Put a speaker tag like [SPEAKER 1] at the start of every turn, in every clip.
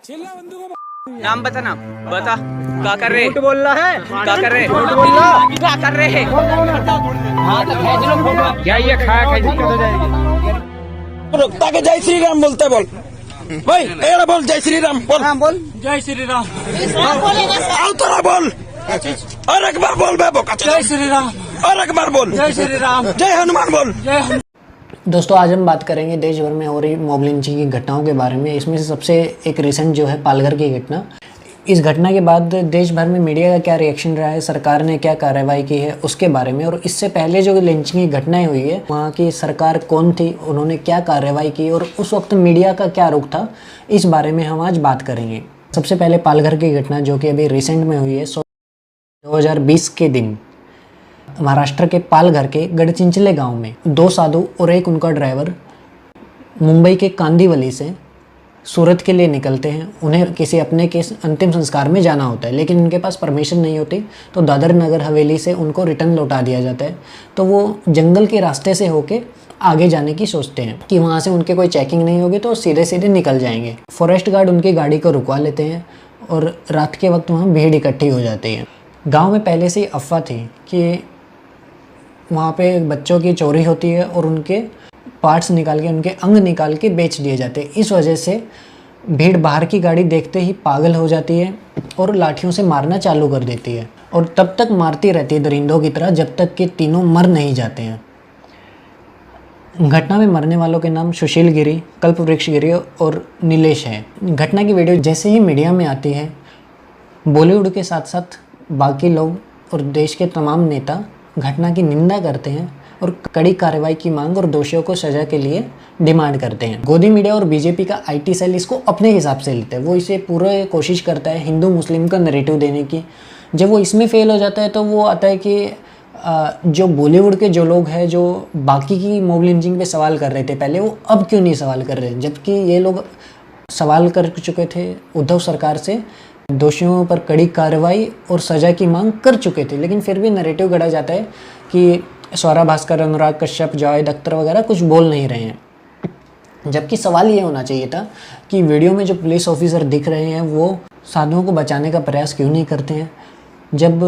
[SPEAKER 1] नाम बता, नाम बता। क्या कर रहे?
[SPEAKER 2] बोल रहा है,
[SPEAKER 1] क्या कर रहे? क्या कर रहे हैं?
[SPEAKER 2] क्या ये खाया खाई दिक्कत हो जाएगी।
[SPEAKER 3] ताके जय श्री राम बोलते बोल भाई, एड़ा बोल जय श्री राम बोल।
[SPEAKER 2] हाँ बोल।
[SPEAKER 1] जय श्री राम।
[SPEAKER 3] आओ तोरा बोल और एक बार बोल बेबो।
[SPEAKER 1] जय श्री राम।
[SPEAKER 3] और एक बार बोल
[SPEAKER 1] जय श्री राम।
[SPEAKER 3] जय हनुमान बोल।
[SPEAKER 1] जय।
[SPEAKER 4] दोस्तों, आज हम बात करेंगे देश भर में हो रही मॉब लिंचिंग की घटनाओं के बारे में। इसमें से सबसे एक रिसेंट जो है पालघर की घटना। इस घटना के बाद देश भर में मीडिया का क्या रिएक्शन रहा है, सरकार ने क्या कार्रवाई की है उसके बारे में, और इससे पहले जो लिंचिंग की घटनाएं हुई है वहाँ की सरकार कौन थी, उन्होंने क्या कार्रवाई की और उस वक्त मीडिया का क्या रुख था, इस बारे में हम आज बात करेंगे। सबसे पहले पालघर की घटना जो कि अभी रिसेंट में हुई है। 2020 के दिन महाराष्ट्र के पालघर के गढ़चिंचले गांव में दो साधु और एक उनका ड्राइवर मुंबई के कांदिवली से सूरत के लिए निकलते हैं। उन्हें किसी अपने के अंतिम संस्कार में जाना होता है, लेकिन उनके पास परमिशन नहीं होती, तो दादर नगर हवेली से उनको रिटर्न लौटा दिया जाता है। तो वो जंगल के रास्ते से होके आगे जाने की सोचते हैं कि वहाँ से उनके कोई चेकिंग नहीं होगी, तो सीधे सीधे निकल जाएंगे। फॉरेस्ट गार्ड उनकी गाड़ी को रुकवा लेते हैं और रात के वक्त वहाँ भीड़ इकट्ठी हो जाती है। गाँव में पहले से ही अफवाह थी कि वहाँ पे बच्चों की चोरी होती है और उनके पार्ट्स निकाल के, उनके अंग निकाल के बेच दिए जाते हैं। इस वजह से भीड़ बाहर की गाड़ी देखते ही पागल हो जाती है और लाठियों से मारना चालू कर देती है, और तब तक मारती रहती है दरिंदों की तरह जब तक कि तीनों मर नहीं जाते हैं। घटना में मरने वालों के नाम सुशील गिरी, कल्पवृक्ष गिरी और नीलेश है। घटना की वीडियो जैसे ही मीडिया में आती है, बॉलीवुड के साथ साथ बाकी लोग और देश के तमाम नेता घटना की निंदा करते हैं और कड़ी कार्रवाई की मांग और दोषियों को सजा के लिए डिमांड करते हैं। गोदी मीडिया और बीजेपी का आईटी सेल इसको अपने हिसाब से लेते हैं। वो इसे पूरे कोशिश करता है हिंदू मुस्लिम का नैरेटिव देने की। जब वो इसमें फेल हो जाता है तो वो आता है कि जो बॉलीवुड के जो लोग हैं जो बाकी की मॉब लिंचिंग पे सवाल कर रहे थे पहले, वो अब क्यों नहीं सवाल कर रहे, जबकि ये लोग सवाल कर चुके थे उद्धव सरकार से, दोषियों पर कड़ी कार्रवाई और सज़ा की मांग कर चुके थे, लेकिन फिर भी नैरेटिव गढ़ा जाता है कि स्वरा भास्कर, अनुराग कश्यप, जावेद अख्तर वगैरह कुछ बोल नहीं रहे हैं। जबकि सवाल ये होना चाहिए था कि वीडियो में जो पुलिस ऑफिसर दिख रहे हैं वो साधुओं को बचाने का प्रयास क्यों नहीं करते हैं। जब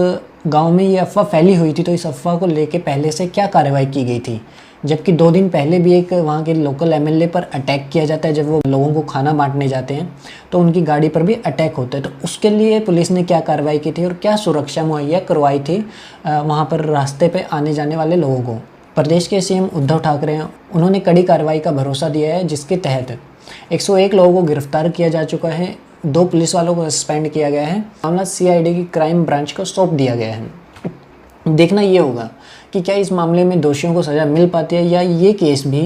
[SPEAKER 4] गांव में ये अफवाह फैली हुई थी तो इस अफवाह को लेके पहले से क्या कार्रवाई की गई थी, जबकि 2 दिन पहले भी एक वहाँ के लोकल एमएलए पर अटैक किया जाता है। जब वो लोगों को खाना बांटने जाते हैं तो उनकी गाड़ी पर भी अटैक होता है। तो उसके लिए पुलिस ने क्या कार्रवाई की थी और क्या सुरक्षा मुहैया करवाई थी वहाँ पर रास्ते पे आने जाने वाले लोगों को। प्रदेश के सीएम उद्धव ठाकरे हैं, उन्होंने कड़ी कार्रवाई का भरोसा दिया है, जिसके तहत 101 लोगों को गिरफ्तार किया जा चुका है, 2 पुलिस वालों को सस्पेंड किया गया है, मामला सीआईडी की क्राइम ब्रांच को सौंप दिया गया है। देखना ये होगा कि क्या इस मामले में दोषियों को सज़ा मिल पाती है या ये केस भी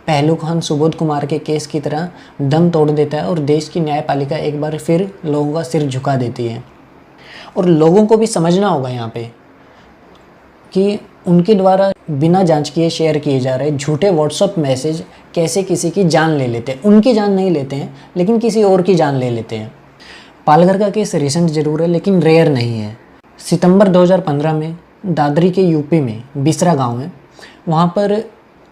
[SPEAKER 4] पहलू खान सुबोध कुमार के केस की तरह दम तोड़ देता है और देश की न्यायपालिका एक बार फिर लोगों का सिर झुका देती है। और लोगों को भी समझना होगा यहाँ पे कि उनके द्वारा बिना जांच किए शेयर किए जा रहे झूठे व्हाट्सएप मैसेज कैसे किसी की जान ले लेते हैं। उनकी जान नहीं लेते हैं लेकिन किसी और की जान ले लेते हैं। पालघर का केस रिसेंट जरूर है लेकिन रेयर नहीं है। सितंबर 2015 में दादरी के यूपी में बिसरा गांव है, वहाँ पर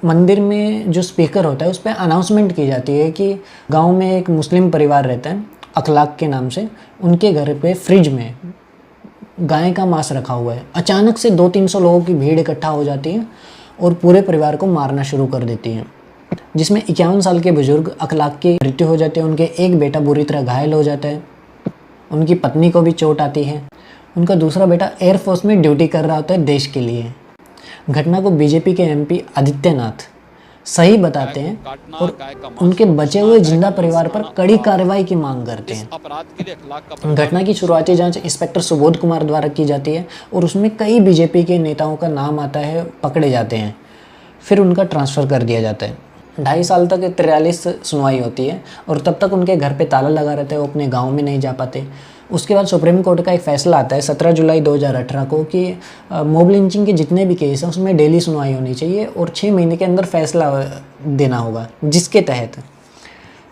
[SPEAKER 4] मंदिर में जो स्पीकर होता है उस पर अनाउंसमेंट की जाती है कि गांव में एक मुस्लिम परिवार रहता है अखलाक के नाम से, उनके घर पे फ्रिज में गाय का मांस रखा हुआ है। अचानक से 200-300 लोगों की भीड़ इकट्ठा हो जाती है और पूरे परिवार को मारना शुरू कर देती है, जिसमें 51 साल के बुजुर्ग अखलाक की मृत्यु हो जाती है। उनके एक बेटा बुरी तरह घायल हो जाता है, उनकी पत्नी को भी चोट आती है, उनका दूसरा बेटा एयरफोर्स में ड्यूटी कर रहा होता है देश के लिए। घटना को बीजेपी के एमपी आदित्यनाथ सही बताते हैं और उनके बचे हुए जिंदा परिवार पर कड़ी कार्रवाई की मांग करते हैं। घटना की शुरुआती जांच इंस्पेक्टर सुबोध कुमार द्वारा की जाती है और उसमें कई बीजेपी के नेताओं का नाम आता है, पकड़े जाते हैं, फिर उनका ट्रांसफ़र कर दिया जाता है। 2.5 साल तक 43 सुनवाई होती है और तब तक उनके घर पे ताला लगा रहता है, वो अपने गाँव में नहीं जा पाते। उसके बाद सुप्रीम कोर्ट का एक फ़ैसला आता है 17 जुलाई 2018 को कि मॉब लिंचिंग के जितने भी केस हैं उसमें डेली सुनवाई होनी चाहिए और 6 महीने के अंदर फैसला देना होगा, जिसके तहत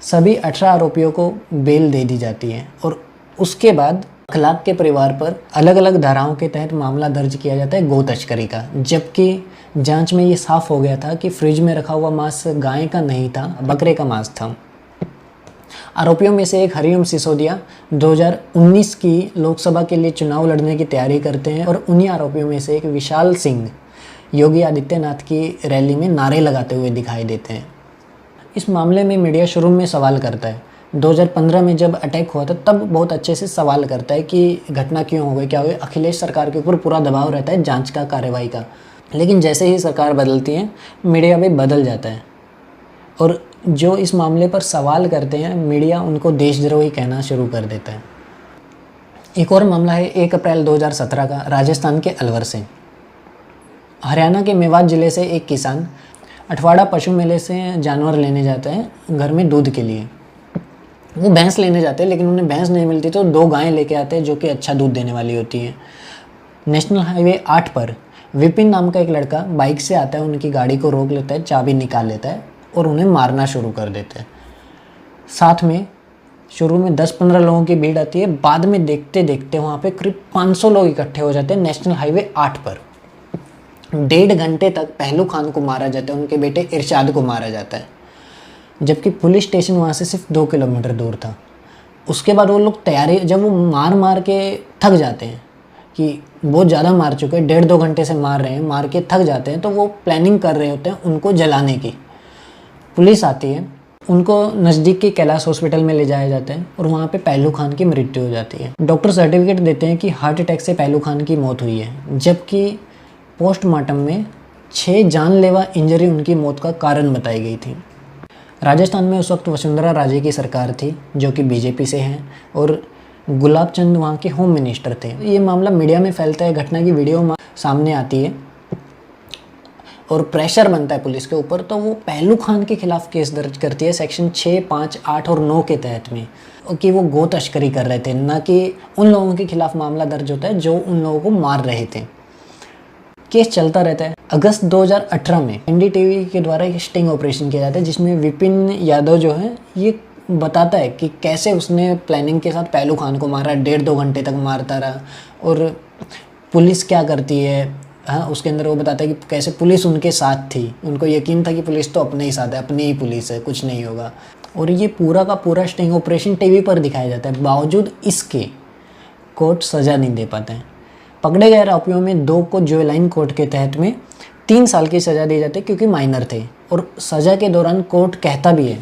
[SPEAKER 4] सभी 18 आरोपियों को बेल दे दी जाती है। और उसके बाद अखलाक के परिवार पर अलग अलग धाराओं के तहत मामला दर्ज किया जाता है गौ तस्करी का, जबकि जांच में ये साफ हो गया था कि फ्रिज में रखा हुआ मांस गाय का नहीं था, बकरे का मांस था। आरोपियों में से एक हरिओम सिसोदिया 2019 की लोकसभा के लिए चुनाव लड़ने की तैयारी करते हैं और उन्हीं आरोपियों में से एक विशाल सिंह योगी आदित्यनाथ की रैली में नारे लगाते हुए दिखाई देते हैं। इस मामले में मीडिया शुरू में सवाल करता है। 2015 में जब अटैक हुआ था तब बहुत अच्छे से सवाल करता है कि घटना क्यों हो गई, क्या हो गई। अखिलेश सरकार के ऊपर पूरा दबाव रहता है जांच का, कार्रवाई का। लेकिन जैसे ही सरकार बदलती है मीडिया भी बदल जाता है और जो इस मामले पर सवाल करते हैं मीडिया उनको देशद्रोही कहना शुरू कर देता है। एक और मामला है 1 अप्रैल 2017 का, राजस्थान के अलवर से। हरियाणा के मेवात ज़िले से एक किसान अठवाड़ा पशु मेले से जानवर लेने जाते हैं घर में दूध के लिए। वो भैंस लेने जाते हैं लेकिन उन्हें भैंस नहीं मिलती तो 2 गायें लेके आते हैं जो कि अच्छा दूध देने वाली होती है। नेशनल हाईवे 8 पर विपिन नाम का एक लड़का बाइक से आता है, उनकी गाड़ी को रोक लेता है, चाबी निकाल लेता है और उन्हें मारना शुरू कर देता है। साथ में शुरू में 10-15 लोगों की भीड़ आती है, बाद में देखते देखते वहाँ पे करीब 500 लोग इकट्ठे हो जाते हैं नेशनल हाईवे 8 पर। 1.5 घंटे तक पहलू खान को मारा जाता है, उनके बेटे इरशाद को मारा जाता है, जबकि पुलिस स्टेशन वहाँ से सिर्फ 2 किलोमीटर दूर था। उसके बाद वो लोग तैयारी, जब वो मार के थक जाते हैं कि बहुत ज़्यादा मार चुके हैं, 1.5-2 घंटे से मार रहे हैं, मार के थक जाते हैं, तो वो प्लानिंग कर रहे होते हैं उनको जलाने की। पुलिस आती है, उनको नज़दीक के कैलाश हॉस्पिटल में ले जाया जाता है और वहाँ पे पहलू खान की मृत्यु हो जाती है। डॉक्टर सर्टिफिकेट देते हैं कि हार्ट अटैक से पहलू खान की मौत हुई है, जबकि पोस्टमार्टम में 6 जानलेवा इंजरी उनकी मौत का कारण बताई गई थी। राजस्थान में उस वक्त वसुंधरा राजे की सरकार थी जो कि बीजेपी से है और गुलाब चंद वहाँ के होम मिनिस्टर थे। ये मामला मीडिया में फैलता है, घटना की वीडियो सामने आती है और प्रेशर बनता है पुलिस के ऊपर, तो वो पहलू खान के खिलाफ केस दर्ज करती है सेक्शन 6, 5, 8 और 9 के तहत में कि वो गो तस्करी कर रहे थे, ना कि उन लोगों के खिलाफ मामला दर्ज होता है जो उन लोगों को मार रहे थे। केस चलता रहता है। अगस्त 2018 में एनडीटीवी के द्वारा एक स्टिंग ऑपरेशन किया जाता है जिसमें विपिन यादव जो है ये बताता है कि कैसे उसने प्लानिंग के साथ पहलू खान को मारा, 1.5-2 घंटे तक मारता रहा और पुलिस क्या करती है। हाँ, उसके अंदर वो बताता है कि कैसे पुलिस उनके साथ थी, उनको यकीन था कि पुलिस तो अपने ही साथ है, अपनी ही पुलिस है, कुछ नहीं होगा। और ये पूरा का पूरा स्टिंग ऑपरेशन टीवी पर दिखाया जाता है। बावजूद इसके कोर्ट सज़ा नहीं दे पाते हैं। पकड़े गए आरोपियों में 2 को ज्वेलाइन कोर्ट के तहत में 3 साल की सज़ा दी जाती है क्योंकि माइनर थे। और सज़ा के दौरान कोर्ट कहता भी है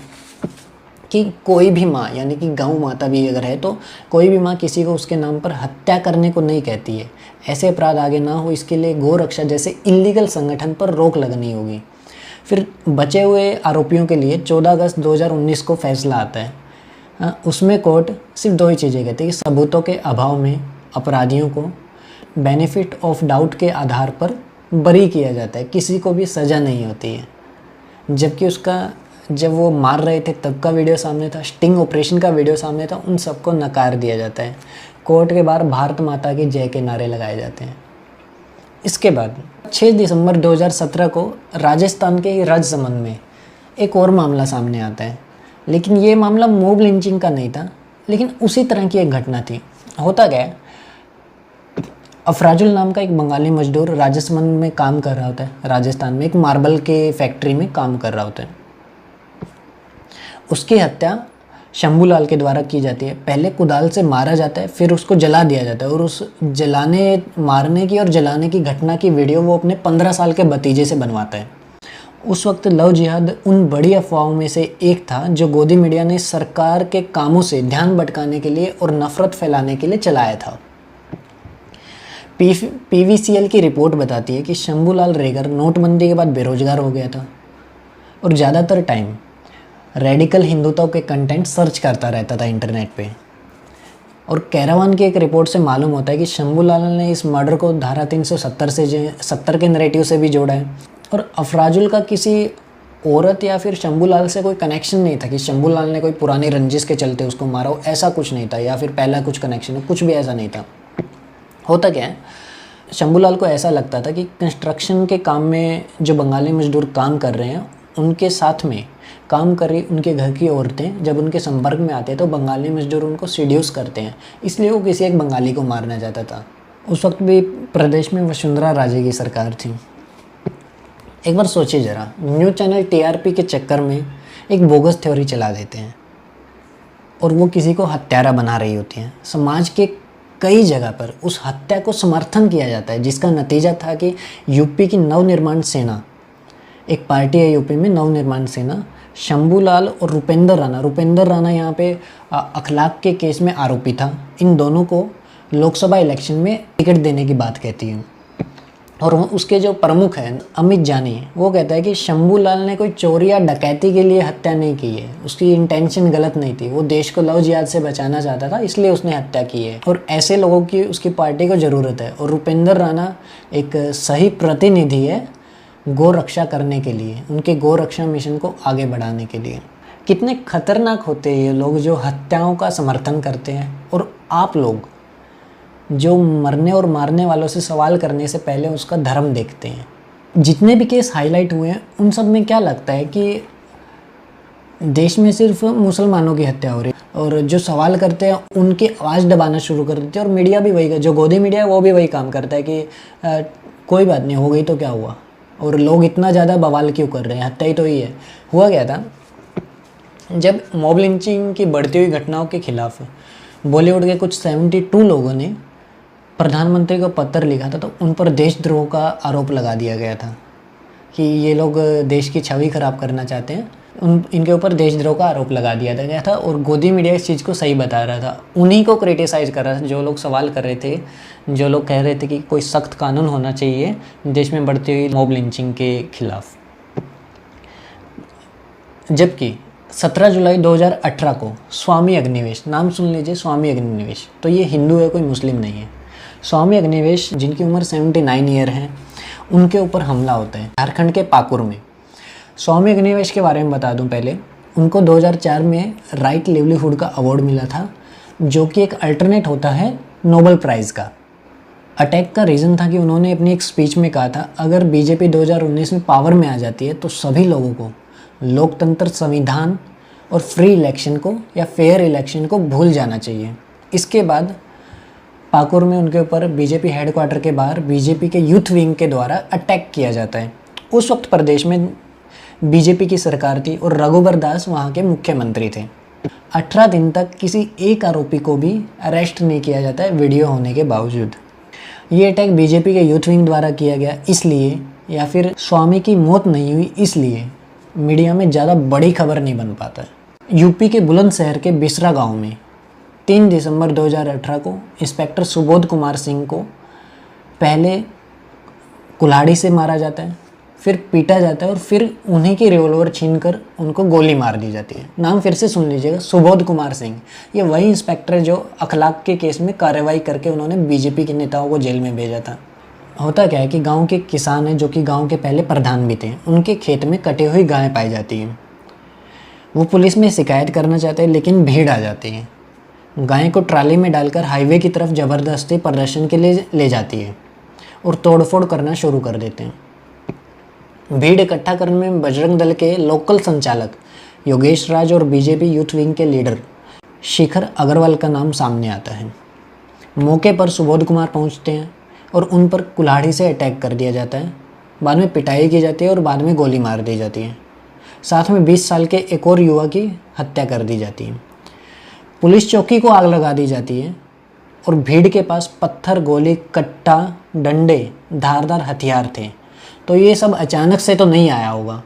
[SPEAKER 4] कि कोई भी माँ, यानी कि गौ माता भी अगर है तो कोई भी माँ किसी को उसके नाम पर हत्या करने को नहीं कहती है। ऐसे अपराध आगे ना हो इसके लिए गौ रक्षा जैसे इलीगल संगठन पर रोक लगनी होगी। फिर बचे हुए आरोपियों के लिए 14 अगस्त 2019 को फैसला आता है। उसमें कोर्ट सिर्फ 2 ही चीज़ें कहती है कि सबूतों के अभाव में अपराधियों को बेनिफिट ऑफ डाउट के आधार पर बरी किया जाता है, किसी को भी सज़ा नहीं होती है। जबकि उसका जब वो मार रहे थे तब का वीडियो सामने था, स्टिंग ऑपरेशन का वीडियो सामने था, उन सबको नकार दिया जाता है। कोर्ट के बाहर भारत माता की जय के नारे लगाए जाते हैं। इसके बाद 6 दिसंबर 2017 को राजस्थान के ही राजसमंद में एक और मामला सामने आता है, लेकिन ये मामला मॉब लिंचिंग का नहीं था, लेकिन उसी तरह की एक घटना थी। होता क्या है, अफराजुल नाम का एक बंगाली मजदूर राजसमंद में काम कर रहा होता है, राजस्थान में एक मार्बल के फैक्ट्री में काम कर रहा होता है। उसकी हत्या शंभूलाल के द्वारा की जाती है। पहले कुदाल से मारा जाता है, फिर उसको जला दिया जाता है और उस मारने की और जलाने की घटना की वीडियो वो अपने 15 साल के भतीजे से बनवाता है। उस वक्त लव जिहाद उन बड़ी अफवाहों में से एक था जो गोदी मीडिया ने सरकार के कामों से ध्यान भटकाने के लिए और नफरत फैलाने के लिए चलाया था। पीवीसीएल की रिपोर्ट बताती है कि शंभूलाल रेगर नोटबंदी के बाद बेरोजगार हो गया था और ज़्यादातर टाइम रेडिकल हिंदुत्व के कंटेंट सर्च करता रहता था इंटरनेट पे। और कैरावान की एक रिपोर्ट से मालूम होता है कि शंभूलाल ने इस मर्डर को धारा 370 के नैरेटिव से भी जोड़ा है। और अफराजुल का किसी औरत या फिर शंभूलाल से कोई कनेक्शन नहीं था कि शंभूलाल ने कोई पुरानी रंजिश के चलते उसको मारा हो, ऐसा कुछ नहीं था, या फिर पहला कुछ कनेक्शन हो, कुछ भी ऐसा नहीं था। होता क्या है, शंभूलाल को ऐसा लगता था कि कंस्ट्रक्शन के काम में जो बंगाली मजदूर काम कर रहे हैं उनके साथ में काम कर रही उनके घर की औरतें जब उनके संपर्क में आते हैं तो बंगाली मजदूर उनको सीड्यूस करते हैं, इसलिए वो किसी एक बंगाली को मारना चाहता था। उस वक्त भी प्रदेश में वसुंधरा राजे की सरकार थी। एक बार सोचिए ज़रा, न्यूज़ चैनल टीआरपी के चक्कर में एक बोगस थ्योरी चला देते हैं और वो किसी को हत्यारा बना रही होती हैं। समाज के कई जगह पर उस हत्या को समर्थन किया जाता है, जिसका नतीजा था कि यूपी की नवनिर्माण सेना, एक पार्टी है यूपी में नवनिर्माण सेना, शंभूलाल और रुपेंद्र राणा यहाँ पे अखलाक के केस में आरोपी था। इन दोनों को लोकसभा इलेक्शन में टिकट देने की बात कहती है। और उसके जो प्रमुख हैं अमित जानी, वो कहता है कि शंभूलाल ने कोई चोरी या डकैती के लिए हत्या नहीं की है, उसकी इंटेंशन गलत नहीं थी, वो देश को लव जिहाद से बचाना चाहता था, इसलिए उसने हत्या की है। और ऐसे लोगों की उसकी पार्टी को ज़रूरत है। और रुपेंद्र राणा एक सही प्रतिनिधि है गौ रक्षा करने के लिए, उनके गौ रक्षा मिशन को आगे बढ़ाने के लिए। कितने खतरनाक होते हैं ये लोग जो हत्याओं का समर्थन करते हैं, और आप लोग जो मरने और मारने वालों से सवाल करने से पहले उसका धर्म देखते हैं। जितने भी केस हाईलाइट हुए हैं उन सब में क्या लगता है कि देश में सिर्फ मुसलमानों की हत्या हो रही है, और जो सवाल करते हैं उनकी आवाज़ दबाना शुरू कर देते हैं। और मीडिया भी वही, जो गोदी मीडिया है वो भी वही काम करता है कि कोई बात नहीं, हो गई तो क्या हुआ, और लोग इतना ज़्यादा बवाल क्यों कर रहे हैं, हत्या ही तो ही है। हुआ क्या था, जब मॉब लिंचिंग की बढ़ती हुई घटनाओं के खिलाफ बॉलीवुड के कुछ 72 लोगों ने प्रधानमंत्री को पत्र लिखा था, तो उन पर देशद्रोह का आरोप लगा दिया गया था कि ये लोग देश की छवि खराब करना चाहते हैं। इनके ऊपर देशद्रोह का आरोप लगा दिया गया था, और गोदी मीडिया इस चीज़ को सही बता रहा था, उन्हीं को क्रिटिसाइज़ कर रहा था। जो लोग सवाल कर रहे थे, जो लोग कह रहे थे कि कोई सख्त कानून होना चाहिए देश में बढ़ती हुई मॉब लिंचिंग के खिलाफ। जबकि 17 जुलाई 2018 को स्वामी अग्निवेश, नाम सुन लीजिए, स्वामी अग्निवेश, तो ये हिंदू है, कोई मुस्लिम नहीं है। स्वामी अग्निवेश जिनकी उम्र 79 ईयर है, उनके ऊपर हमला होता है झारखंड के पाकुर में। स्वामी अग्निवेश के बारे में बता दूं पहले, उनको 2004 में राइट लिवलीहुड का अवार्ड मिला था, जो कि एक अल्टरनेट होता है नोबेल प्राइज़ का। अटैक का रीज़न था कि उन्होंने अपनी एक स्पीच में कहा था, अगर बीजेपी 2019 में पावर में आ जाती है तो सभी लोगों को लोकतंत्र, संविधान और फ्री इलेक्शन को या फेयर इलेक्शन को भूल जाना चाहिए। इसके बाद पाकुर में उनके ऊपर बीजेपी हेडक्वार्टर के बाहर बीजेपी के यूथ विंग के द्वारा अटैक किया जाता है। उस वक्त प्रदेश में बीजेपी की सरकार थी और रघुबर दास वहाँ के मुख्यमंत्री थे। 18 दिन तक किसी एक आरोपी को भी अरेस्ट नहीं किया जाता है वीडियो होने के बावजूद। ये अटैक बीजेपी के यूथ विंग द्वारा किया गया इसलिए, या फिर स्वामी की मौत नहीं हुई इसलिए मीडिया में ज़्यादा बड़ी खबर नहीं बन पाता। यूपी के बुलंदशहर के बिसरा गाँव में 3 दिसंबर 2018 को इंस्पेक्टर सुबोध कुमार सिंह को पहले कुल्हाड़ी से मारा जाता है, फिर पीटा जाता है, और फिर उन्हीं की रिवॉल्वर छीनकर उनको गोली मार दी जाती है। नाम फिर से सुन लीजिएगा, सुबोध कुमार सिंह। ये वही इंस्पेक्टर जो अखलाक के केस में कार्रवाई करके उन्होंने बीजेपी के नेताओं को जेल में भेजा था। होता क्या है कि गांव के किसान हैं, जो कि गांव के पहले प्रधान भी थे, उनके खेत में कटी हुई गायें पाई जाती हैं। वो पुलिस में शिकायत करना चाहते हैं, लेकिन भीड़ आ जाती है। गाय को ट्राली में डालकर हाईवे की तरफ ज़बरदस्ती प्रदर्शन के लिए ले जाती है और तोड़फोड़ करना शुरू कर देते हैं। भीड़ इकट्ठा करने में बजरंग दल के लोकल संचालक योगेश राज और बीजेपी यूथ विंग के लीडर शिखर अग्रवाल का नाम सामने आता है। मौके पर सुबोध कुमार पहुंचते हैं और उन पर कुल्हाड़ी से अटैक कर दिया जाता है। बाद में पिटाई की जाती है और बाद में गोली मार दी जाती है। साथ में 20 साल के एक और युवा की हत्या कर दी जाती है। पुलिस चौकी को आग लगा दी जाती है और भीड़ के पास पत्थर, गोली, कट्टा, डंडे, धारदार हथियार थे। तो ये सब अचानक से तो नहीं आया होगा,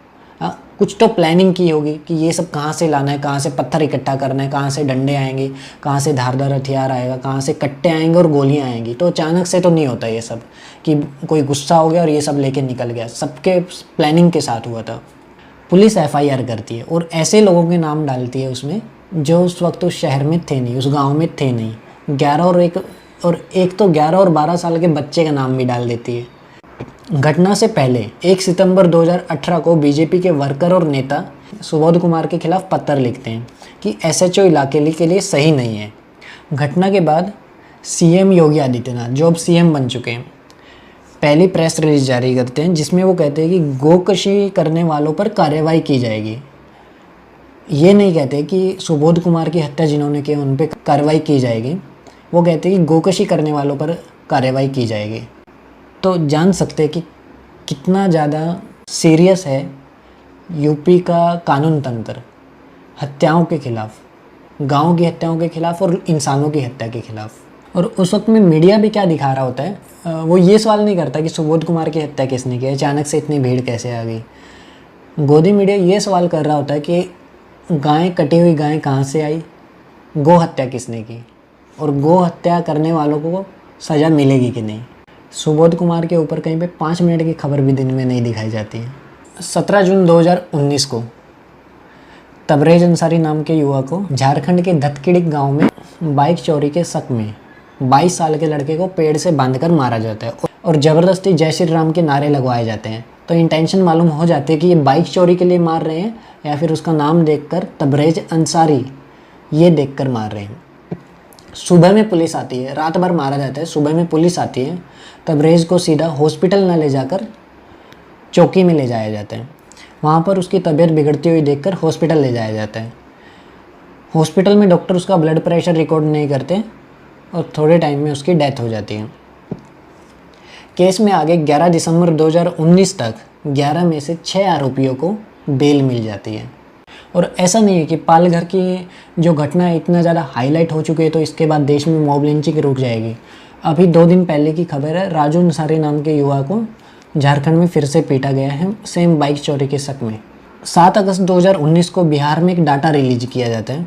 [SPEAKER 4] कुछ तो प्लानिंग की होगी कि ये सब कहाँ से लाना है, कहाँ से पत्थर इकट्ठा करना है, कहाँ से डंडे आएंगे, कहाँ से धारदार हथियार आएगा, कहाँ से कट्टे आएंगे और गोलियाँ आएंगी। तो अचानक से तो नहीं होता ये सब कि कोई गुस्सा हो गया और ये सब लेके निकल गया। सबके प्लानिंग के साथ हुआ था। पुलिस FIR करती है और ऐसे लोगों के नाम डालती है उसमें जो उस वक्त उस शहर में थे नहीं, उस गांव में थे नहीं। 11 और एक तो 11 और 12 साल के बच्चे का नाम भी डाल देती है। घटना से पहले 1 सितंबर 2018 को बीजेपी के वर्कर और नेता सुबोध कुमार के खिलाफ पत्र लिखते हैं कि SHO इलाके के लिए सही नहीं है। घटना के बाद CM योगी आदित्यनाथ, जो अब CM बन चुके हैं, पहली प्रेस रिलीज जारी करते हैं जिसमें वो कहते हैं कि गोकशी करने वालों पर कार्रवाई की जाएगी। ये नहीं कहते कि सुबोध कुमार की हत्या जिन्होंने की उन पर कार्रवाई की जाएगी, वो कहते हैं कि गोकशी करने वालों पर कार्रवाई की जाएगी। तो जान सकते हैं कि कितना ज़्यादा सीरियस है यूपी का कानून तंत्र हत्याओं के खिलाफ। गाँव की हत्याओं के खिलाफ और इंसानों की हत्या के खिलाफ। और उस वक्त में मीडिया भी क्या दिखा रहा होता है, वो ये सवाल नहीं करता कि सुबोध कुमार की हत्या किसने की, अचानक से इतनी भीड़ कैसे आ गई। गोदी मीडिया ये सवाल कर रहा होता है कि गाय, कटी हुई गाय कहाँ से आई, गौ हत्या किसने की, और गौ हत्या करने वालों को सज़ा मिलेगी कि नहीं। सुबोध कुमार के ऊपर कहीं पे 5 मिनट की खबर भी दिन में नहीं दिखाई जाती है। 17 जून 2019 को तबरेज अंसारी नाम के युवक को झारखंड के धतकिड़िक गांव में बाइक चोरी के शक में 22 साल के लड़के को पेड़ से बांधकर मारा जाता है और ज़बरदस्ती जय श्री राम के नारे लगवाए जाते हैं। तो इंटेंशन मालूम हो जाती है कि ये बाइक चोरी के लिए मार रहे हैं या फिर उसका नाम देखकर तबरेज अंसारी ये देखकर मार रहे हैं। सुबह में पुलिस आती है, रात भर मारा जाता है, सुबह में पुलिस आती है, तबरेज को सीधा हॉस्पिटल ना ले जाकर चौकी में ले जाया जाता है। वहाँ पर उसकी तबीयत बिगड़ती हुई देखकर हॉस्पिटल ले जाया जाता है। हॉस्पिटल में डॉक्टर उसका ब्लड प्रेशर रिकॉर्ड नहीं करते और थोड़े टाइम में उसकी डेथ हो जाती है। केस में आगे 11 दिसंबर 2019 तक 11 में से 6 आरोपियों को बेल मिल जाती है। और ऐसा नहीं है कि पालघर की जो घटना है इतना ज़्यादा हाईलाइट हो चुकी है तो इसके बाद देश में मॉब लिंचिंग रुक जाएगी। अभी 2 दिन पहले की खबर है, राजू अंसारी नाम के युवा को झारखंड में फिर से पीटा गया है, सेम बाइक चोरी के शक में। 7 अगस्त 2019 को बिहार में एक डाटा रिलीज किया जाता है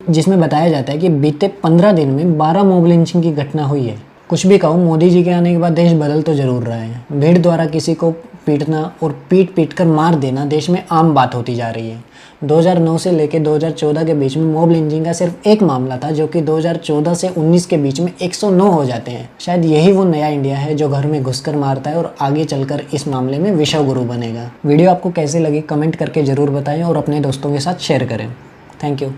[SPEAKER 4] जिसमें बताया जाता है कि बीते 15 दिन में 12 मॉब लिंचिंग की घटना हुई है। कुछ भी कहो, मोदी जी के आने के बाद देश बदल तो जरूर रहा है। भीड़ द्वारा किसी को पीटना और पीट कर मार देना देश में आम बात होती जा रही है। 2009 से लेकर 2014 के बीच में मॉब लिंचिंग का सिर्फ एक मामला था जो कि 2014 से 19 के बीच में 109 हो जाते हैं। शायद यही वो नया इंडिया है जो घर में घुसकर मारता है और आगे चलकर इस मामले में विश्व गुरु बनेगा। वीडियो आपको कैसी लगी कमेंट करके ज़रूर बताएं और अपने दोस्तों के साथ शेयर करें। Thank you.